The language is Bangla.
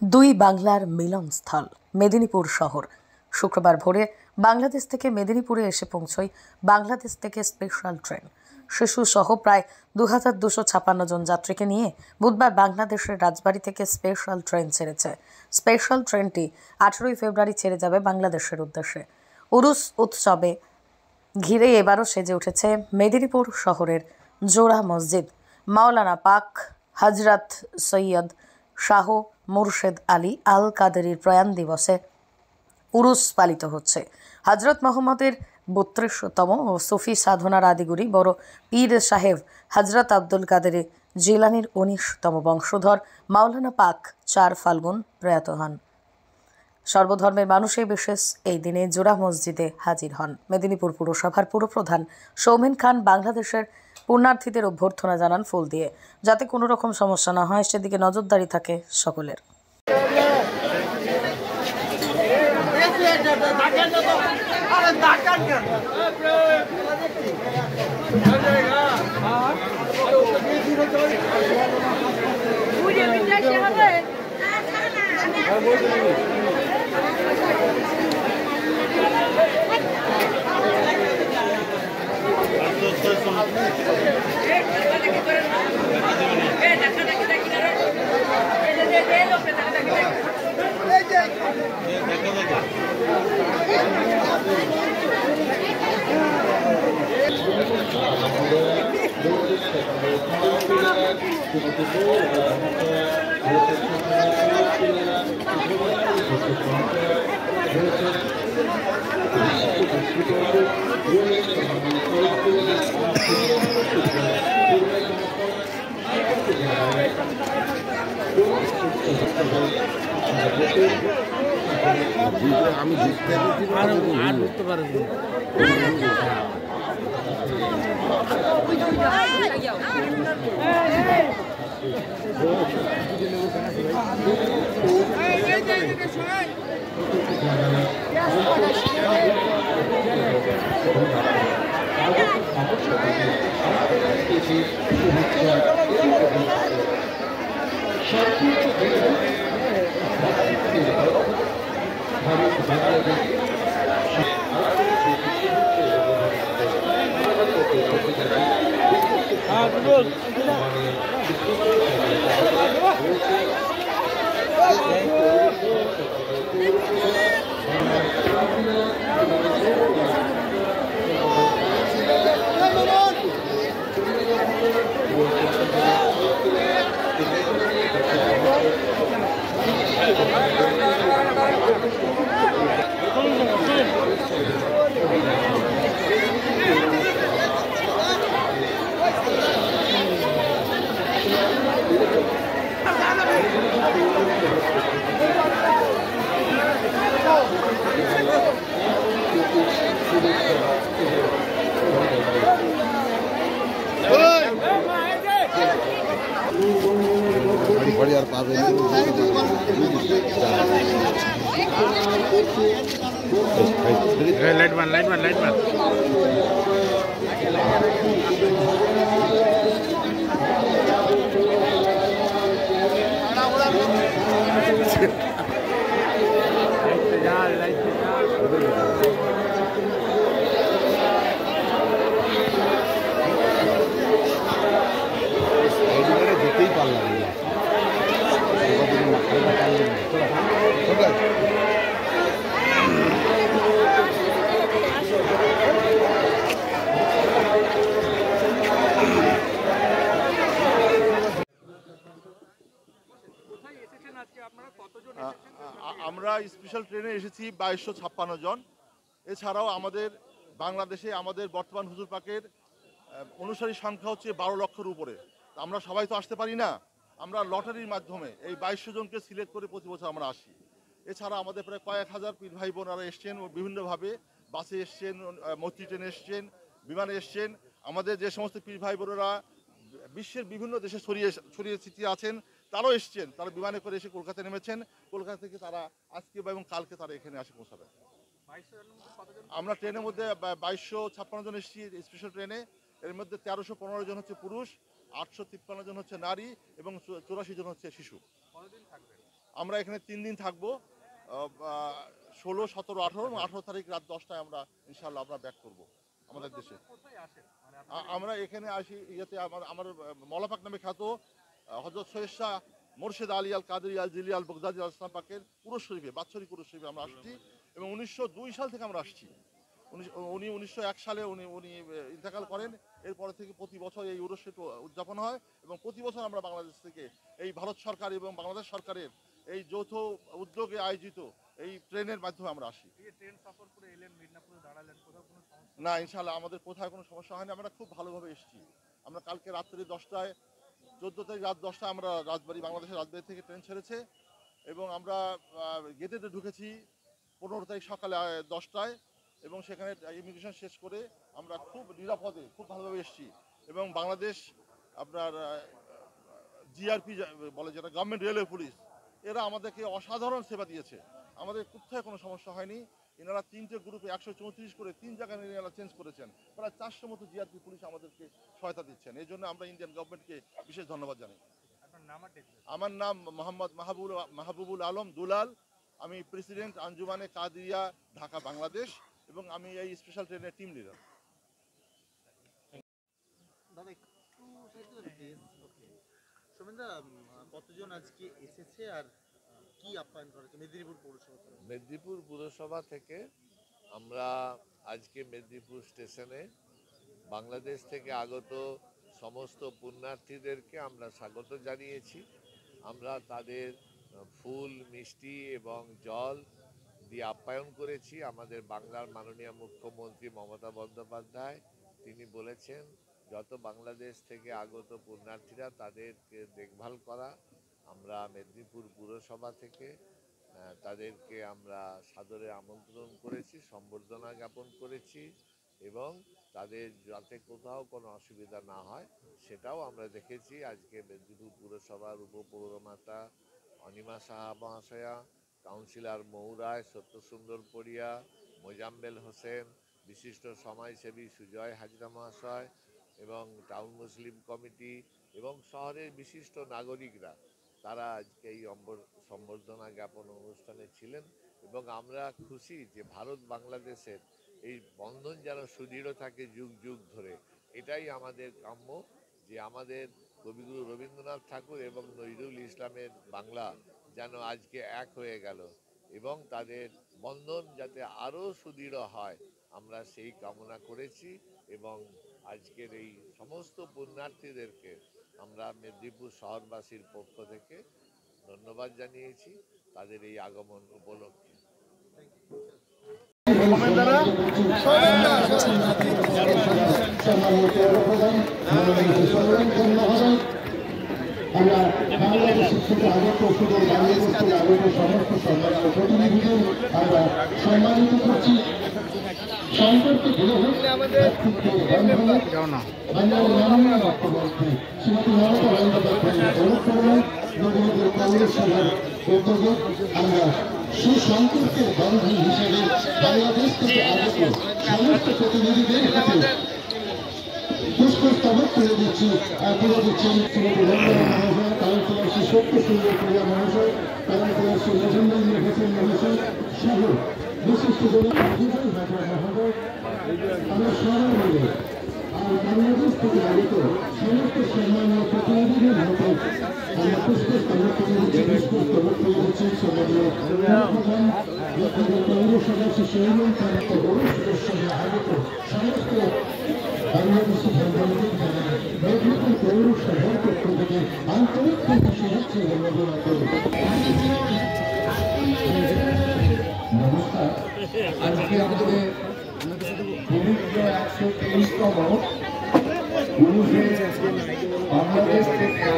দুই বাংলার মিলনস্থল মেদিনীপুর শহর। শুক্রবার ভোরে বাংলাদেশ থেকে মেদিনীপুরে এসে পৌঁছয় বাংলাদেশ থেকে স্পেশাল ট্রেন। শিশু সহ প্রায় 2256 জন যাত্রীকে নিয়ে বুধবার বাংলাদেশের রাজবাড়ী থেকে স্পেশাল ট্রেন ছেড়েছে। স্পেশাল ট্রেনটি 18 ফেব্রুয়ারি ছেড়ে যাবে বাংলাদেশের উদ্দেশ্যে। উরুস উৎসবে ঘিরে এবারও সেজে উঠেছে মেদিনীপুর শহরের জোড়া মসজিদ। মাওলানা পাক হজরত সৈয়দ শাহ মুর্শেদ আলী আল কাদেরীর প্রয়াণ দিবসে উরুস পালিত হচ্ছে। হজরত মোহাম্মদের 32তম ও সুফি সাধনার আদিগুরু বড় পীর সাহেব হজরত আব্দুল কাদের জিলানির 19তম বংশধর মাওলানা পাক 4 ফাল্গুন প্রয়াত হন। সর্বধর্মের মানুষই বিশেষ এই দিনে জোড়া মসজিদে হাজির হন। মেদিনীপুর পুরসভার পুরপ্রধান সৌমেন খান বাংলাদেশের পুণ্যার্থীদের অভ্যর্থনা জানান ফুল দিয়ে, যাতে কোনো রকম সমস্যা না হয় সেদিকে নজরদারি থাকে সকলের। আমি বুঝতে পারবো আর পাবে লাইট মান যেতেই পারলাম না। আমরা স্পেশাল ট্রেনে এসেছি 2256 জন। এছাড়াও আমাদের বাংলাদেশে আমাদের বর্তমান হুজুর পাকের অনুসারী সংখ্যা হচ্ছে 12 লক্ষের উপরে। আমরা সবাই তো আসতে পারি না, আমরা লটারির মাধ্যমে এই 2200 জনকে সিলেক্ট করে প্রতি বছর আমরা আসি। এছাড়া আমাদের প্রায় কয়েক হাজার পীর ভাই বোনারা এসছেন ও বিভিন্নভাবে বাসে এসছেন, মৈত্রী ট্রেনে এসছেন, বিমানে এসছেন। আমাদের যে সমস্ত পীর ভাই বোনেরা বিশ্বের বিভিন্ন দেশে ছড়িয়ে ছিটিয়ে আছেন তারাও এসছেন, তারা বিমানে করে এসে কলকাতায় নেমেছেন। কলকাতা থেকে তারা আজকে এবং কালকে তারা এখানে আসে পৌঁছাবে। আমরা ট্রেনের মধ্যে 2256 জন এসেছি স্পেশাল ট্রেনে। এর মধ্যে 1315 জন হচ্ছে পুরুষ, 853 জন হচ্ছে নারী এবং 84 জন হচ্ছে শিশু। আমরা এখানে 3 দিন থাকবো, 16, 17, 18 এবং 18 তারিখ রাত 10টায় আমরা ইনশাল্লাহ আমরা ব্যাক করবো আমাদের দেশে। আমরা এখানে আসি ইয়েতে আমার মৌলাপাক নামে খ্যাত হযরত সৈয়দ শাহ মোরশেদ আলী আল কাদেরী আল জিলি আল বগদাদি আল ইসলাম পাকের উরুস শরীফে, বাৎসরিক উরুস শরীফে আমরা আসছি এবং 1902 সাল থেকে আমরা আসছি। উনি 1901 সালে উনি ইন্তেকাল করেন। এরপর থেকে প্রতি বছর এই উরুস শরীফ উদযাপন হয় এবং প্রতি বছর আমরা বাংলাদেশ থেকে এই ভারত সরকার এবং বাংলাদেশ সরকারের এই যৌথ উদ্যোগে আয়োজিত এই ট্রেনের মাধ্যমে আমরা আসি। না, ইনশাল্লাহ আমাদের কোথায় কোনো সমস্যা হয়নি, আমরা খুব ভালোভাবে এসেছি। আমরা কালকে রাত্রি 10টায় 14 তারিখ রাত 10টায় আমরা বাংলাদেশের রাজবাড়ি থেকে ট্রেন ছেড়েছে এবং আমরা গেটেতে ঢুকেছি 15 তারিখ সকালে 10টায় এবং সেখানে ইমিগ্রেশন শেষ করে আমরা খুব নিরাপদে খুব ভালোভাবে এসেছি এবং বাংলাদেশ আপনার জিআরপি বলে যেটা গভর্নমেন্ট রেলওয়ে পুলিশ, এরা আমাদেরকে অসাধারণ সেবা দিয়েছে, আমাদের কোথায় কোনো সমস্যা হয়নি। এনারা 3টে গ্রুপে 134 করে 3 জায়গায় এনারা চেঞ্জ করেছেন, প্রায় 400 মতো জিআরপি পুলিশ আমাদেরকে সহায়তা দিচ্ছেন। এই জন্য আমরা ইন্ডিয়ান গভর্নমেন্টকে বিশেষ ধন্যবাদ জানাই। আমার নাম মোহাম্মদ মাহবুবুল আলম দুলাল, আমি প্রেসিডেন্ট আঞ্জুমানে কাদেরিয়া ঢাকা বাংলাদেশ এবং আমি এই স্পেশাল ট্রেনের টিম লিডার। কতজন আজকে এসেছে আর কি আপ্যায়ন করেছে মেদিনীপুর পৌরসভা? মেদিনীপুর পুরসভা থেকে আমরা আজকে মেদিনীপুর স্টেশনে বাংলাদেশ থেকে আগত সমস্ত পুণ্যার্থীদেরকে আমরা স্বাগত জানিয়েছি। আমরা তাদের ফুল, মিষ্টি এবং জল দিয়ে আপ্যায়ন করেছি। আমাদের বাংলার মাননীয় মুখ্যমন্ত্রী মমতা বন্দ্যোপাধ্যায় তিনি বলেছেন যত বাংলাদেশ থেকে আগত পুণ্যার্থীরা তাদেরকে দেখভাল করা। আমরা মেদিনীপুর পুরসভা থেকে তাদেরকে আমরা সাদরে আমন্ত্রণ করেছি, সম্বর্ধনা জ্ঞাপন করেছি এবং তাদের যাতে কোথাও কোনো অসুবিধা না হয় সেটাও আমরা দেখেছি। আজকে মেদিনীপুর পুরসভার উপপৌরমাতা অনিমা সাহা মহাশয়া, কাউন্সিলর মৌরায়, সত্যসুন্দর পড়িয়া, মোজাম্মেল হোসেন, বিশিষ্ট সমাজসেবী সুজয় হাজরা মহাশয় এবং টাউন মুসলিম কমিটি এবং শহরের বিশিষ্ট নাগরিকরা তারা আজকে এই সম্বর্ধনা জ্ঞাপন অনুষ্ঠানে ছিলেন এবং আমরা খুশি যে ভারত বাংলাদেশের এই বন্ধন যেন সুদৃঢ় থাকে যুগ যুগ ধরে। এটাই আমাদের কাম্য যে আমাদের কবিগুরু রবীন্দ্রনাথ ঠাকুর এবং নজরুল ইসলামের বাংলা যেন আজকে এক হয়ে গেল এবং তাদের বন্ধন যাতে আরও সুদৃঢ় হয় আমরা সেই কামনা করেছি এবং আজকের এই সমস্ত পুণ্যার্থীদেরকে আমরা মেদিনীপুর শহরবাসীর পক্ষ থেকে ধন্যবাদ জানিয়েছি তাদের এই আগমন উপলক্ষে। আমরা বাংলাদেশের থেকে আগত সুদূর বাংলাদেশ থেকে আগত সমস্ত সম্মানিত প্রতিনিধিদের আমরা সম্মানিত করছি। সম্পর্কে বাংলার মাননীয় মুখ্যমন্ত্রী শ্রীমতী মমতা বন্দ্যোপাধ্যায়ের অনুরোধ করবেন মেদিনীপুর পৌরসভার উদ্যোগে আমরা সুসম্পর্কের বন্ধন হিসেবে বাংলাদেশ থেকে আগত সমস্ত প্রতিনিধিদের হাতে পুষ্পস্তবক তুলে দিচ্ছি। তুলে দিচ্ছেন শ্রীমতী রঞ্জনা মহাশয়, কাউন্সিলর শ্রী সত্যসুন্দর প্রিয়া মহাশয়, কাউন্সিলর শ্রী মোজাম্মেল হোসেন মহাশয় সহ বিশিষ্ট মহোদয়। আমরা সবাই মিলে আর বাংলাদেশ থেকে আগত সমস্ত সম্মানীয় প্রতিনিধিদের হাতে আমরা পুষ্পস্তবক তুলে দিচ্ছি। পুষ্পস্তবক তুলে দিচ্ছেন সম্মানীয় প্রধান পৌরসভা শিশুজন সমস্ত বড় সদস্যদের আগত সমস্ত বাংলাদেশি সাংবাদিক যারা মেদিনীপুর পৌরসভার পক্ষ থেকে আন্তরিক শুভেচ্ছা অভিনন্দন করি। নমস্কার। আজকে আমাদের পবিত্র 123তম বাংলাদেশ থেকে